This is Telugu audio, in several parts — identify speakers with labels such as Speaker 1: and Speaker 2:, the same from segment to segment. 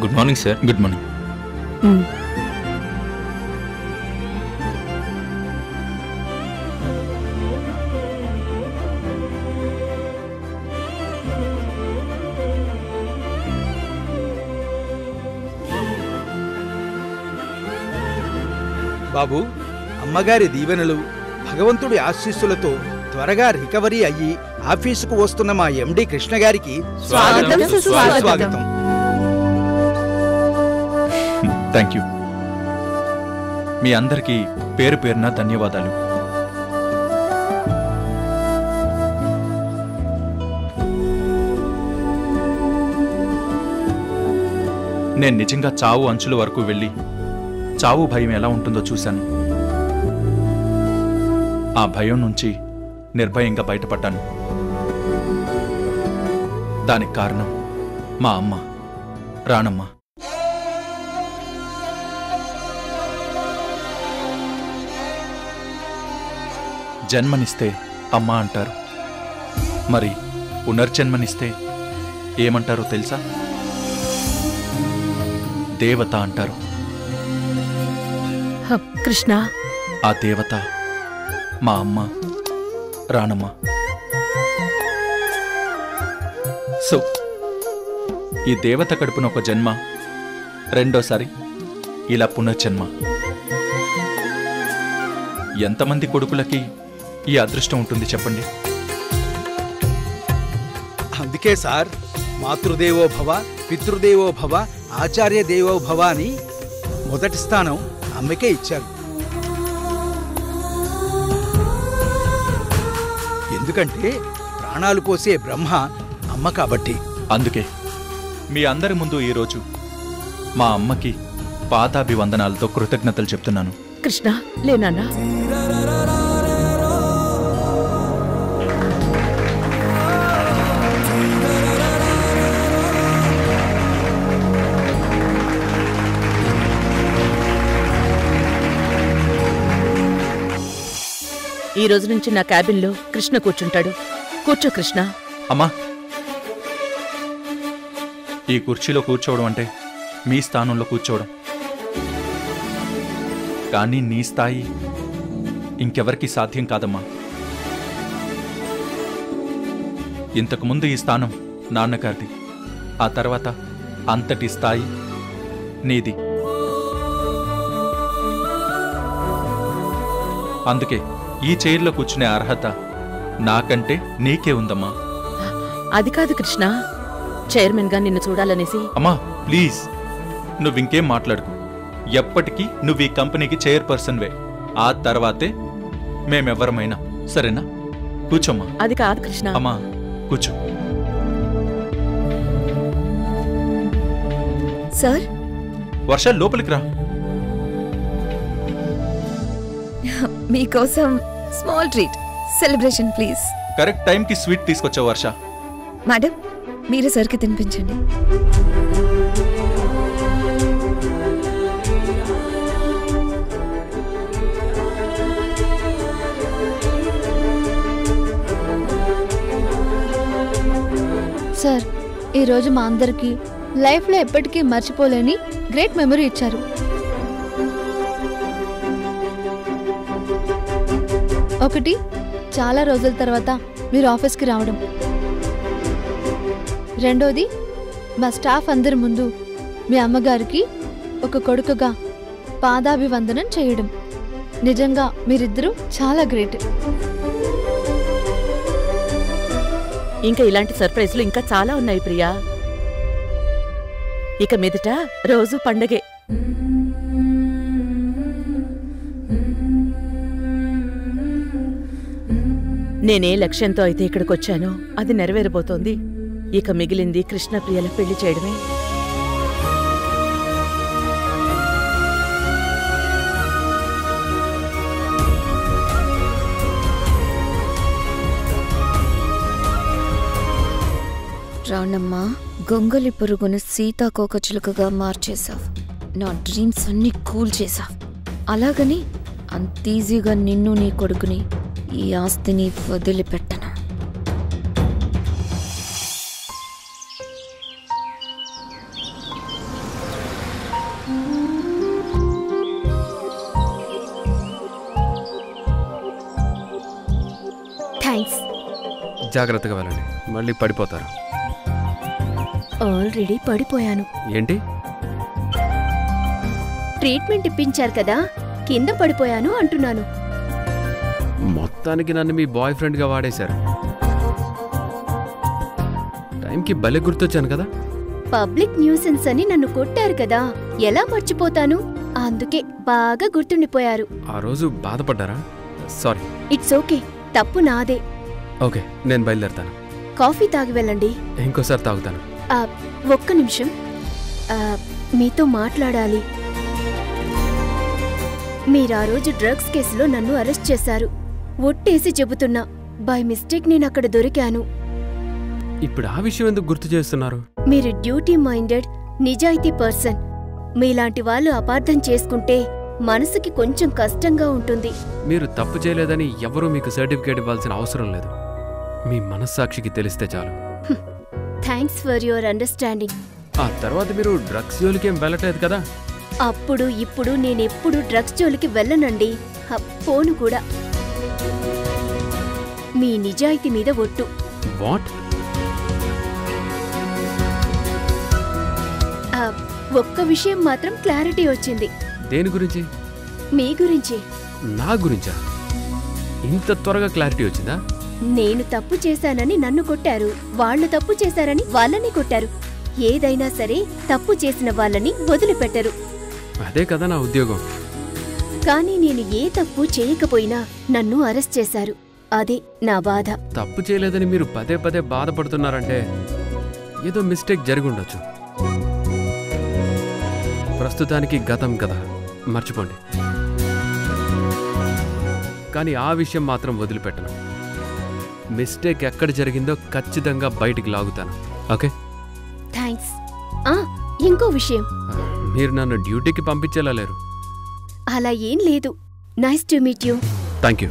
Speaker 1: Good morning sir.
Speaker 2: Good morning.
Speaker 3: బాబు, అమ్మగారి దీవెనలు, భగవంతుడి ఆశీస్సులతో త్వరగా రికవరీ అయ్యి ఆఫీసుకు వస్తున్న మా ఎండి కృష్ణ గారికి
Speaker 4: స్వాగతం,
Speaker 3: సుస్వాగతం.
Speaker 2: Thank you. మీ అందరికీ పేరు పేరున ధన్యవాదాలు. నేను నిజంగా చావు అంచుల వరకు వెళ్ళి చావు భయం ఎలా ఉంటుందో చూశాను. ఆ భయం నుంచి నిర్భయంగా బయటపడ్డాను. దానికి కారణం మా అమ్మ రాణమ్మ. జన్మనిస్తే అమ్మ అంటారు, మరి పునర్జన్మనిస్తే ఏమంటారో తెలుసా? దేవత అంటారు.
Speaker 4: కృష్ణ,
Speaker 2: ఆ దేవత మా అమ్మ రాణమ్మ. సో ఈ దేవత కడుపున ఒక జన్మ, రెండోసారి ఇలా పునర్జన్మ. ఎంతమంది కొడుకులకి ఈ అదృష్టం ఉంటుంది చెప్పండి?
Speaker 3: అందుకే సార్, మాతృదేవో భవ, పితృదేవో భవ, ఆచార్య దేవో భవ అని మొదటి స్థానం అమ్మకే ఇచ్చారు. ఎందుకంటే ప్రాణాలు పోసే బ్రహ్మ అమ్మ కాబట్టి.
Speaker 2: అందుకే మీ అందరి ముందు ఈరోజు మా అమ్మకి పాదాభివందనాలతో కృతజ్ఞతలు చెప్తున్నాను.
Speaker 4: కృష్ణ, లేనాన్నా? ఈ రోజు నుంచి నా క్యాబిన్లో కృష్ణ కూర్చుంటాడు. కూర్చో కృష్ణ.
Speaker 2: అమ్మా, ఈ కుర్చీలో కూర్చోవడం అంటే మీ స్థానంలో కూర్చోవడం. కానీ నీ స్థాయి ఇంకెవరికి సాధ్యం కాదమ్మా. ఇంతకుముందు ఈ స్థానం నాన్నగారిది, ఆ తర్వాత అంతటి స్థాయి నీది. అందుకే ఈ చైర్లో కూర్చునే అర్హత నాకంటే నీకే ఉందమ్మా.
Speaker 4: అది కాదు కృష్ణ, చైర్మన్ గా నిన్ను చూడాలనేసి.
Speaker 2: అమ్మా ప్లీజ్, నువ్వింకేం మాట్లాడుకు. ఎప్పటికీ నువ్వు ఈ కంపెనీకి చైర్పర్సన్వే, ఆ తర్వాతే మేమెవ్వరమైనా. సరేనా? కూర్చోమ్మా.
Speaker 4: అది కాదు కృష్ణ.
Speaker 2: అమ్మా కూర్చో.
Speaker 5: సార్,
Speaker 2: వర్ష లోపలికి రా.
Speaker 5: మీకోసం small treat, celebration please.
Speaker 2: Correct టైంకి స్వీట్ తీసుకొచ్చావు వర్ష.
Speaker 5: మేడం, మీరే సరికి తినిపించండి.
Speaker 6: సార్, ఈరోజు మా అందరికీ లైఫ్లో ఎప్పటికీ మర్చిపోలేని గ్రేట్ మెమరీ ఇచ్చారు. ఒకటి, చాలా రోజుల తర్వాత మీరు ఆఫీస్కి రావడం. రెండోది, మా స్టాఫ్ అందరి ముందు మీ అమ్మగారికి ఒక కొడుకుగా పాదాభివందనం చేయడం. నిజంగా మీరిద్దరూ చాలా గ్రేట్.
Speaker 4: ఇంకా ఇలాంటి సర్ప్రైజ్లు ఇంకా చాలా ఉన్నాయి ప్రియా. ఇక మీదట రోజు పండగే. నేనే లక్ష్యంతో అయితే ఇక్కడికొచ్చానో అది నెరవేరబోతోంది. ఇక మిగిలింది కృష్ణప్రియల పెళ్లి చేయడమే.
Speaker 5: రాణమ్మా, గొంగలి పురుగును సీతాకోకచిలుకగా మార్చేశావు. నా డ్రీమ్స్ అన్ని కూల్ చేశావు. అలాగని అంత ఈజీగా నిన్ను నీ కొడుకుని ఈ ఆస్తిని వదిలిపెట్టను.
Speaker 7: థ్యాంక్స్.
Speaker 8: జాగ్రత్తగా వెళ్ళండి, మళ్ళీ పడిపోతారు.
Speaker 7: ఆల్రెడీ పడిపోయాను.
Speaker 8: ఏంటి?
Speaker 7: ట్రీట్మెంట్ ఇప్పించారు కదా, కింద పడిపోయాను అంటున్నాను.
Speaker 8: మొత్తానికి నన్ను మీ బాయ్ ఫ్రెండ్గా వాడేశారు. టైంకి భలే గుర్తొచ్చాను కదా.
Speaker 7: పబ్లిక్ న్యూసెన్స్ అని నన్ను కొట్టారు కదా, ఎలా మర్చిపోతాను? అందుకే బాగా గుర్తుండిపోయారు.
Speaker 8: ఆ రోజు బాధపడ్డారా? సారీ.
Speaker 7: ఇట్స్ ఓకే, తప్పు నాదే.
Speaker 8: ఓకే, నేను బయలుదేరుతాను.
Speaker 7: కాఫీ తాగి వెళ్ళండి.
Speaker 8: ఇంకోసారి తాగుతాను.
Speaker 7: ఒక్క నిమిషం, మీతో మాట్లాడాలి. మీరా రోజు డ్రగ్స్ కేసులో నన్ను అరెస్ట్ చేశారు. ఒట్టేసి చెబుతున్నా, బై మిస్టేక్ నేను అక్కడ దొరికాను.
Speaker 8: ఇప్పుడు ఆ విషయం ఎందుకు గుర్తు చేస్తున్నారు?
Speaker 7: మీరు డ్యూటీ మైండెడ్, నిజాయితీ పర్సన్. మీలాంటి వాళ్ళు అపార్థం చేసుకుంటే మనసుకి కొంచెం కష్టంగా ఉంటుంది.
Speaker 8: మీరు తప్పు చేయలేదని ఎవరూ మీకు సర్టిఫికేట్ ఇవ్వాల్సిన అవసరం లేదు. మీ మనస్సాక్షికి తెలిస్తే చాలు.
Speaker 7: Thanks for your understanding.
Speaker 8: ఆ తర్వాత మీరు డ్రగ్స్ జోలికేం వెళ్ళట్లేదు కదా?
Speaker 7: అప్పుడు ఇప్పుడు నేనెప్పుడు డ్రగ్స్ జోలికి వెళ్ళనండి. పోను కూడా. మీ నిజాయితీ మీద ఒట్టు.
Speaker 8: వాట్?
Speaker 7: ఒక్క విషయం మాత్రం క్లారిటీ వచ్చింది.
Speaker 8: దేని గురించి?
Speaker 7: మీ గురించి.
Speaker 8: నా గురించా? ఇంత త్వరగా క్లారిటీ వచ్చిందా?
Speaker 7: నేను తప్పు చేశానని నన్ను కొట్టారు, వాళ్ళు తప్పు చేశారని వాళ్ళని కొట్టారు. ఏదైనా సరే తప్పు చేసిన వాళ్ళని వదిలిపెట్టరు.
Speaker 8: అదే కదా నా ఉద్యోగం.
Speaker 7: కానీ నేను ఏ తప్పు చేయకపోయినా నన్ను అరెస్ట్ చేశారు. అదే నా బాధ.
Speaker 8: తప్పు చేయలేదని మీరు పదే పదే బాధపడుతున్నారంటే ఏదో మిస్టేక్ జరిగి ఉండొచ్చు. ప్రస్తుతానికి గతం కదా, మర్చిపోండి. కానీ ఆ విషయం మాత్రం వదిలిపెట్టను. మిస్టేక్ ఎక్కడ జరిగిందో ఖచ్చితంగా బయటికి లాగుతాను. ఓకే?
Speaker 7: థ్యాంక్స్. ఇంకో విషయం,
Speaker 8: మీరు నన్ను డ్యూటీకి పంపించేలా లేరు.
Speaker 7: అలా ఏం లేదు. Nice to meet you.
Speaker 8: Thank you.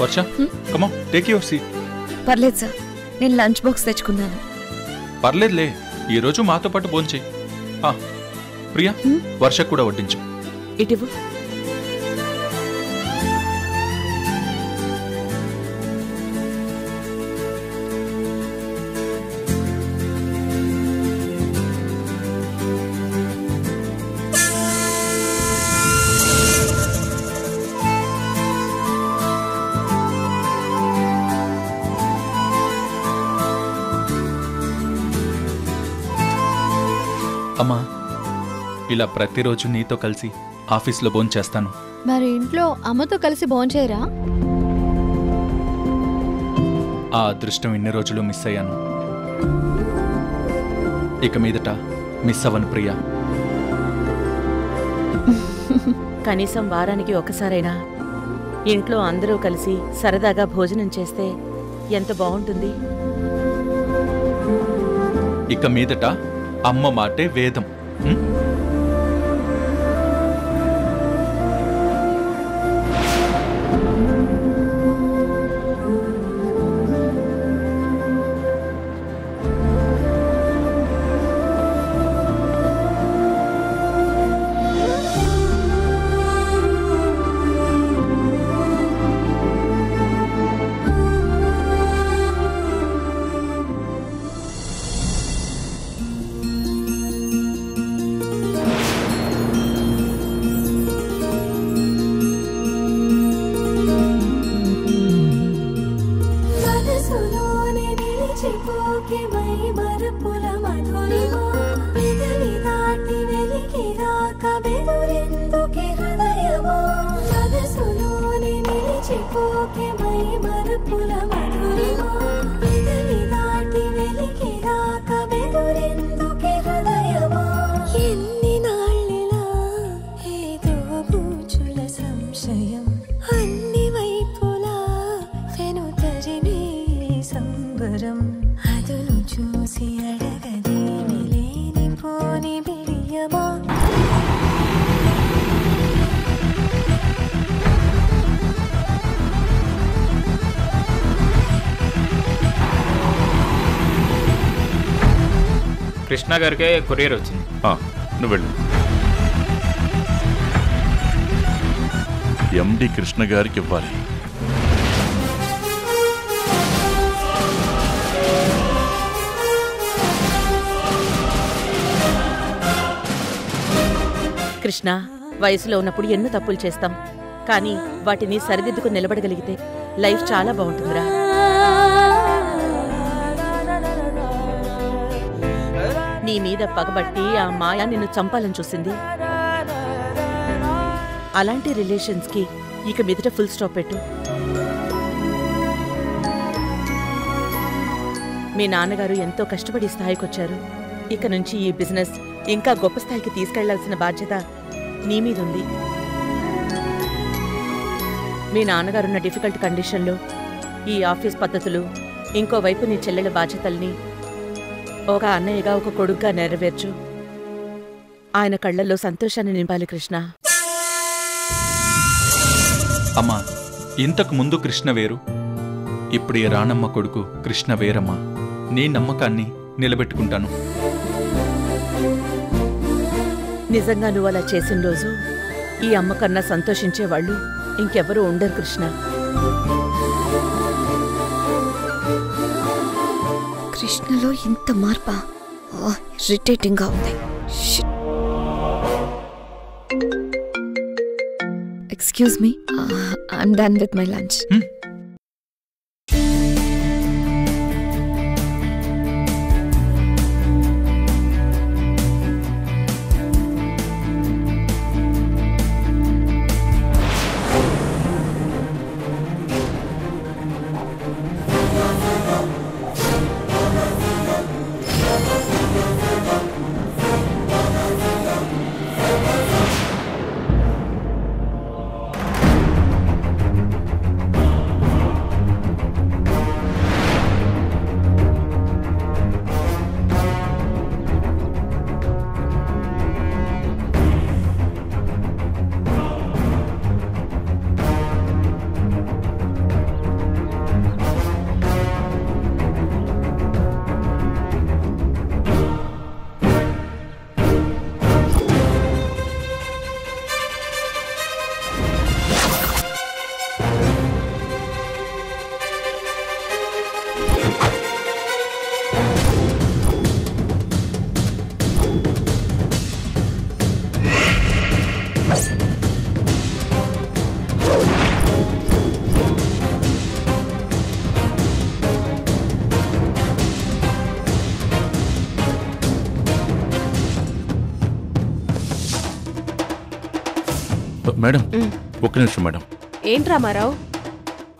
Speaker 2: Varsha, come on, take your seat.
Speaker 5: పర్లేదు సార్, నేను లంచ్ బాక్స్ తెచ్చుకున్నాను.
Speaker 2: పర్లేదులే, ఈరోజు మాతో పాటు భోంచేయి. ప్రియా, వర్షకు కూడా వడ్డించు.
Speaker 4: ఇటివు.
Speaker 2: అమ్మా, ఇలా ప్రతిరోజు నీతో కలిసి ఆఫీస్లో భోంచేస్తాను.
Speaker 6: మరి ఇంట్లో అమ్మతో కలిసి భోంచేయరా?
Speaker 2: ఆ అదృష్టం ఇన్ని రోజులు మిస్ అయ్యాను. ఇక మీదట మిస్ అవ్వను ప్రియా.
Speaker 4: కనీసం వారానికి ఒకసారైనా ఇంట్లో అందరూ కలిసి సరదాగా భోజనం చేస్తే ఎంత బాగుంటుంది.
Speaker 2: ఇక మీదట అమ్మ మాటే వేదం.
Speaker 9: Okay,
Speaker 1: కృష్ణ గారికే కొరియర్ వచ్చింది.
Speaker 9: నువ్వు వెళ్ళు. ఎండి కృష్ణ గారికి ఇవ్వాలి.
Speaker 4: కృష్ణ, వయసులో ఉన్నప్పుడు ఎన్నో తప్పులు చేస్తాం, కానీ వాటిని సరిదిద్దుకు నిలబడగలిగితే లైఫ్ చాలా బాగుంటుందిరా. నీ మీద పగబట్టి ఆ మాయ నిన్ను చంపాలని చూసింది. అలాంటి రిలేషన్స్కి ఇక మీదట ఫుల్ స్టాప్ పెట్టు. మీ నాన్నగారు ఎంతో కష్టపడి స్థాయికొచ్చారు. ఇక నుంచి ఈ బిజినెస్ ఇంకా గొప్ప స్థాయికి తీసుకెళ్లాల్సిన బాధ్యత నీ మీదుంది. మీ నాన్నగారున్న డిఫికల్ట్ కండిషన్లో ఈ ఆఫీస్ పద్ధతులు, ఇంకోవైపు నీ చెల్లెల బాధ్యతల్ని ఒక అన్నయ్యగా, ఒక కొడుగ్గా నెరవేర్చు. ఆయన కళ్లల్లో సంతోషాన్ని నింపాలి కృష్ణ.
Speaker 2: అమ్మా, ఇంతకు ముందు కృష్ణ వేరు, ఇప్పుడు ఈ రాణమ్మ కొడుకు కృష్ణ వేరమ్మా. నీ నమ్మకాన్ని నిలబెట్టుకుంటాను.
Speaker 4: నిజంగా నువ్వు అలా చేసిన రోజు ఈ అమ్మ కన్నా సంతోషించేవాళ్ళు ఇంకెవరూ ఉండరు కృష్ణ.
Speaker 5: కృష్ణలో ఇంత మార్పా? ఇరిటేటింగ్ గా ఉంది. Excuse me, I'm done with my lunch.
Speaker 9: Madam, ఒక్క నిమిషం మేడం.
Speaker 10: ఏంట్రా మారావు?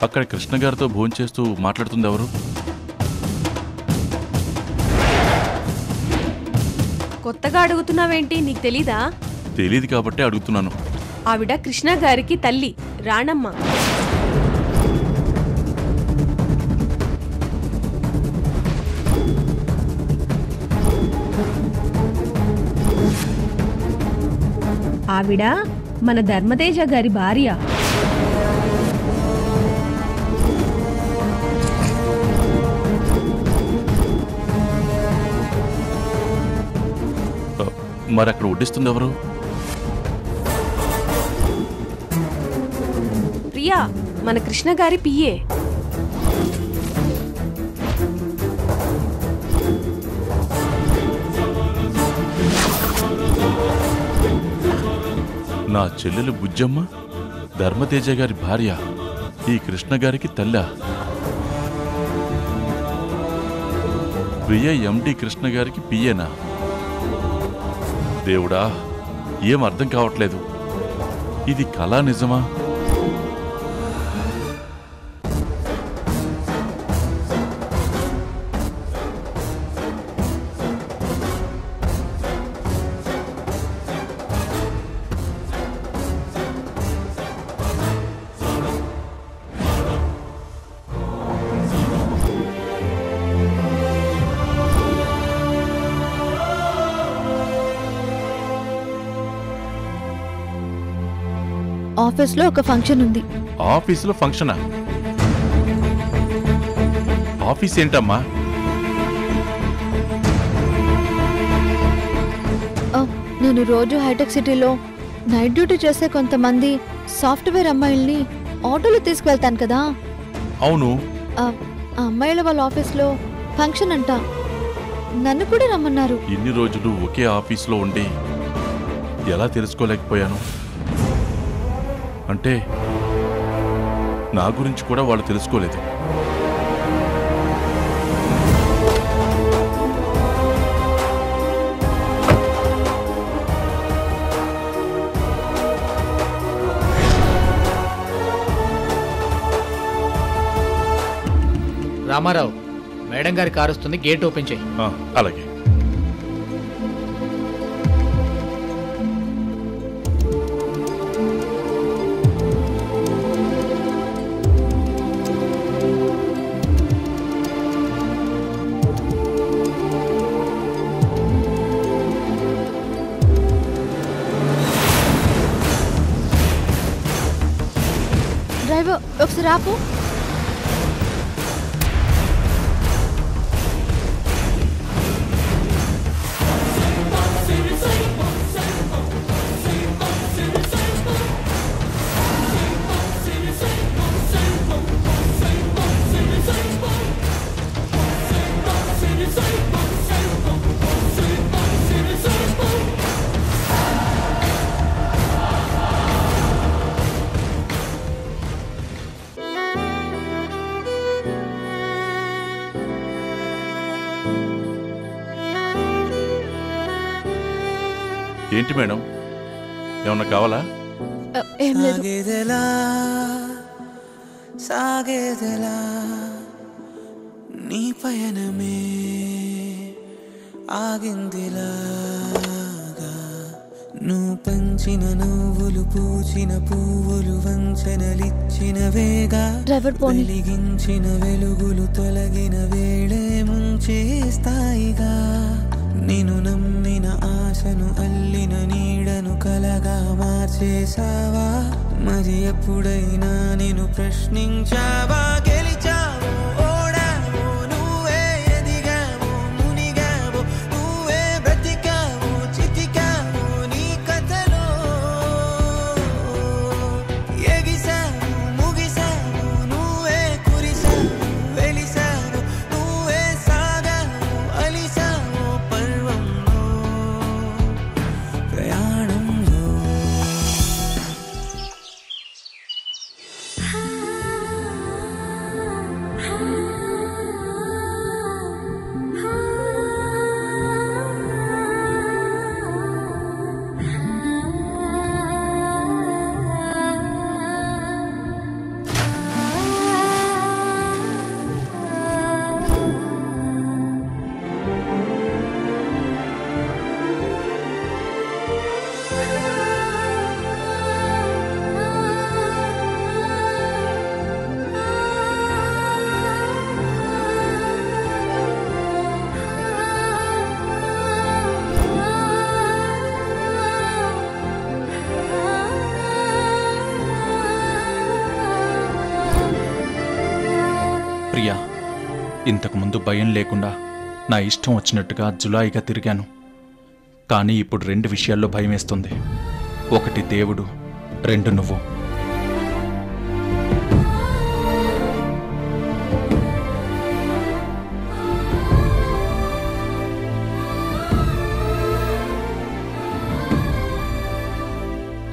Speaker 9: అక్కడ కృష్ణ గారితో భోంచేస్తూ మాట్లాడుతుంది ఎవరు?
Speaker 10: కొత్తగా అడుగుతున్నావేంటి? నీకు తెలీదా?
Speaker 9: తెలీదు కాబట్టి అడుగుతున్నాను.
Speaker 10: ఆవిడ కృష్ణ గారికి తల్లి, రాణమ్మ. ఆవిడ మన ధర్మతేజ గారి భార్య.
Speaker 9: మరి అక్కడ వడ్డిస్తుంది ఎవరు?
Speaker 10: ప్రియా, మన కృష్ణ గారి పిఏ.
Speaker 9: నా చెల్లెలు బుజ్జమ్మ ధర్మతేజ గారి భార్య, ఈ కృష్ణ గారికి తల్లా? ప్రియ ఎండి కృష్ణ గారికి పియేనా? దేవుడా, ఏం అర్థం కావట్లేదు. ఇది కళా నిజమా?
Speaker 6: ఆఫీస్లో ఒక ఫంక్షన్ ఉంది.
Speaker 9: ఆఫీసులో ఫంక్షనా? ఆఫీస్ ఏంటమ్మా?
Speaker 6: నేను రోజు హైటెక్ సిటీలో నైట్ డ్యూటీ చేసే కొంతమంది సాఫ్ట్వేర్ అమ్మాయిల్ని ఆటోలో తీసుకువెళ్తాను కదా.
Speaker 9: అవును.
Speaker 6: ఆ అమ్మాయిల వాళ్ళ ఆఫీస్లో ఫంక్షన్ అంట. నన్ను కూడా రమ్మన్నారు.
Speaker 9: ఇన్ని రోజులు ఒకే ఆఫీసులో ఉండి ఎలా తెలుసుకోలేకపోయాను? అంటే నా గురించి కూడా వాళ్ళు తెలుసుకోలేదు.
Speaker 11: రామారావు, మేడం గారి కారు వస్తుంది, గేట్ ఓపెన్ చేయి.
Speaker 9: అలాగే.
Speaker 6: డ్రైవర్ ఒకసారి ఆపు.
Speaker 9: ఏంటి మేడం, ఏమన్నా కావాలా?
Speaker 6: ఏం లేదు.
Speaker 12: సాగేదెలా నీ పయనమే ఆగిందిలాగా, నువ్వు పంచిన నువ్వులు పూచిన పువ్వులు వంచనలిచ్చిన వేగా, వెలిగించిన వెలుగులు తొలగిన వేళే ముంచేస్తాయిగా, నిన్ను నమ్మిన ఆశను అల్లిన నీడను కలగా మార్చేసావా, మరి ఎప్పుడైనా నిన్ను ప్రశ్నించావా, గెలిచావు ఓడావు నువ్వే, ఎదిగావు మునిగావు నువ్వే, బ్రతికావు చితికావు నీ కథలో, ఎగిసావు ముగిసావు నువ్వే, కురిసావు వెలిసావు నువ్వే, సాగావు అలిసావు పర్వంలో ప్రయాణంలో.
Speaker 2: ప్రియా, ఇంతకుముందు భయం లేకుండా నా ఇష్టం వచ్చినట్టుగా జులాయిగా తిరిగాను. కానీ ఇప్పుడు 2 విషయాల్లో భయం వేస్తుంది. 1 దేవుడు, 2 నువ్వు.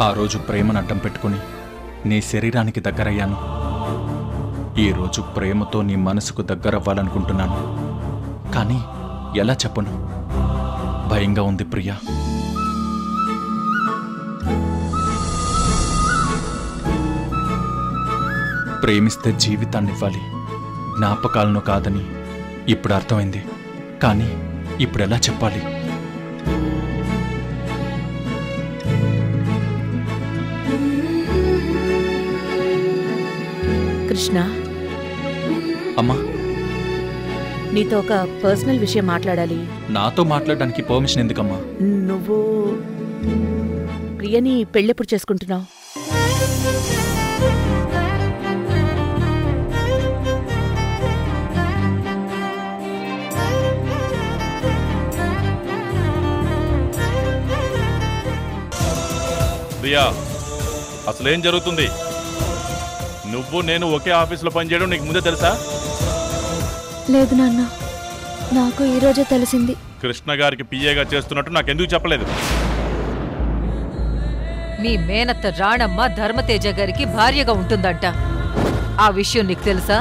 Speaker 2: ఆ రోజు ప్రేమను అడ్డం పెట్టుకుని నీ శరీరానికి దగ్గరయ్యాను. ఈరోజు ప్రేమతో నీ మనసుకు దగ్గరవ్వాలనుకుంటున్నాను. కానీ ఎలా చెప్పను? భయంగా ఉంది ప్రియా. ప్రేమిస్తే జీవితాన్నివ్వాలి, జ్ఞాపకాలను కాదని ఇప్పుడు అర్థమైంది. కానీ ఇప్పుడు ఎలా చెప్పాలి?
Speaker 4: కృష్ణ,
Speaker 2: అమ్మా,
Speaker 4: నీతో ఒక పర్సనల్ విషయం మాట్లాడాలి.
Speaker 2: నాతో మాట్లాడడానికి పర్మిషన్ ఎందుకమ్మా?
Speaker 4: నువ్వు ప్రియని పెళ్ళెప్పుడు చేసుకుంటున్నావు?
Speaker 9: ప్రియా, అసలేం జరుగుతుంది? నువ్వు నేను ఒకే ఆఫీసులో పనిచేయడం నీకు ముందే తెలుసా?
Speaker 6: లేదు నాన్న, నాకు ఈరోజే తెలిసింది.
Speaker 9: కృష్ణ గారికి పిఏగా చేస్తున్నట్టు నాకెందుకు చెప్పలేదు?
Speaker 13: మీ మేనత్త రాణమ్మ ధర్మతేజ గారికి భార్యగా ఉంటుందంట. ఆ విషయం నీకు తెలుసా?